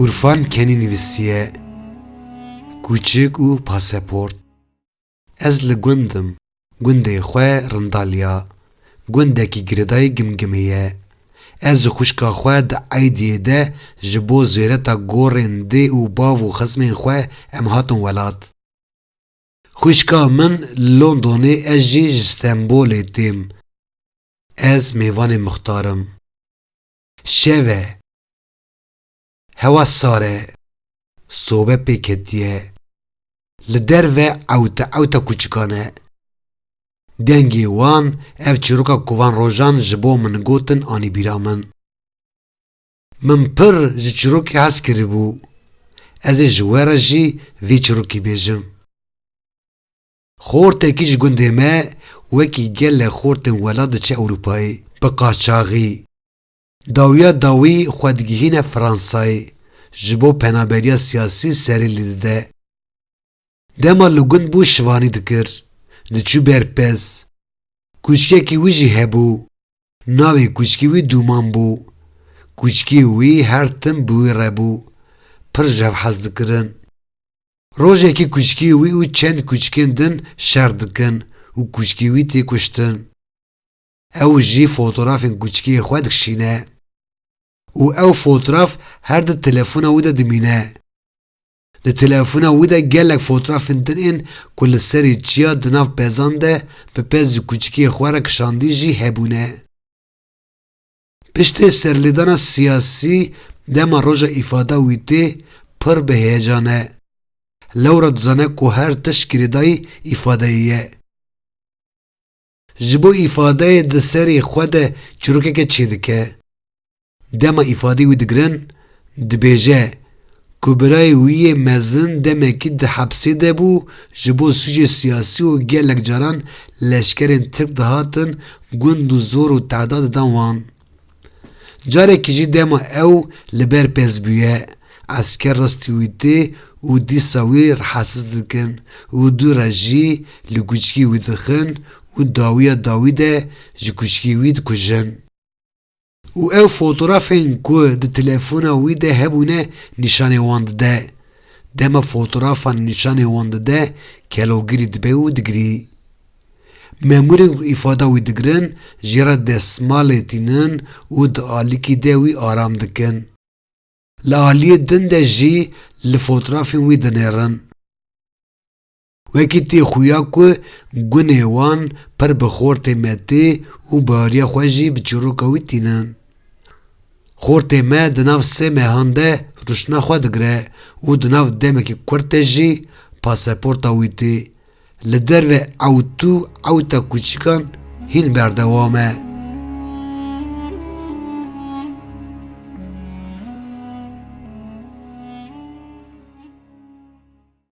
Urfan kenî nivîsiye Kûçik û pasaport. Ez li gundim, gundê xwe rindaliya, gundekî girdayî gimgimê ye. Ez ji xwişka xwe di eydiyê de ji bo zêreta gorên dê û bav û xizmên xwe em hatin welat. Xwişka min li Londonê, ez jî ji Stenbolê têm. Ez mêvanê mixtarim. Şev e. Hewa sar e. Sobe pê ketiye. Li derve ewta kûçikan e. Dengê wan ev çîroka ku van rojan ji bo min gotin anîbîra min. Min pir ji çîrokê hez kiribû. Ez ê ji we re jî vê çîrokî bêjim. Xortekî ji gundê me wekî gelek xortên welat diçe Ewropayê bi qaçaxî. Dawiya dawî xwe digihîne Fransayê ji bo penaberiya siyasî serê lê dide. Dema li gund bû şivanî dikir, diçû berpez. Kûçikekî wî jî hebû. Navê kûçikê wî Dûman bû. Kûçikê wî her tim bi wî re bû. Pir jevhez dikirin. Rojekî kûçikê wî û çend kûçikên din şer dikin û kûçikê wî tê kuştin. Ew jî fotoğrafên kûçikê xwe dikişîne. û ew fotoğraf her di telefona wî de dimîne. Di telefona wî de gelek fotoğrafên din ên ku li serê çiya di nav pezan de bi pez ji kûçikê xwe re kişandî jî hebûne. Piştê serlêdana siyasî dema roja îfada wî tê pir bi heyecan e. Lewra dizane ku her tişt girêdayî îfadeyê ye. Ji bo îfadeyê di serê xwe de çîrokeke çê dike. Dema îfadeyê wî digirin, dibêje ku birayê wî yê mezin demekî di hepsê de bû ji bo sûcê siyasî û gelek caran leşkerên Tirk dihatin gund û zor û tehdad didan wan. Carekî jî dema ew li ber pez bûye, esker rastî wî tê û dîsa wî rihesiz dikin û du re jî li kûçikê wî dixin û dawiya dawî de ji kûçikê wî dikujin. û ew fotoğrafên ku di telefona wî de hebûne nîşanê wan dide. Dema fotoğrafan nîşanê wan dide kelogirî dibe û digirî. Memûrên îfada wî digirin jê re destmalê tînin û di alîkî de wî aram dikin. Li aliyê din de jî li fotoğrafên wî dinêrin. Wekî tê xuya ku gunê wan pir bi xortê me tê û bariya xwe jî bi çîroka wî tînin. Xortê me di nav sê mehan de rûşna xwe digire û di nav demekî kurt de jî pasaporta wî tê. Li derve ewta kûçikan hîn berdewam e.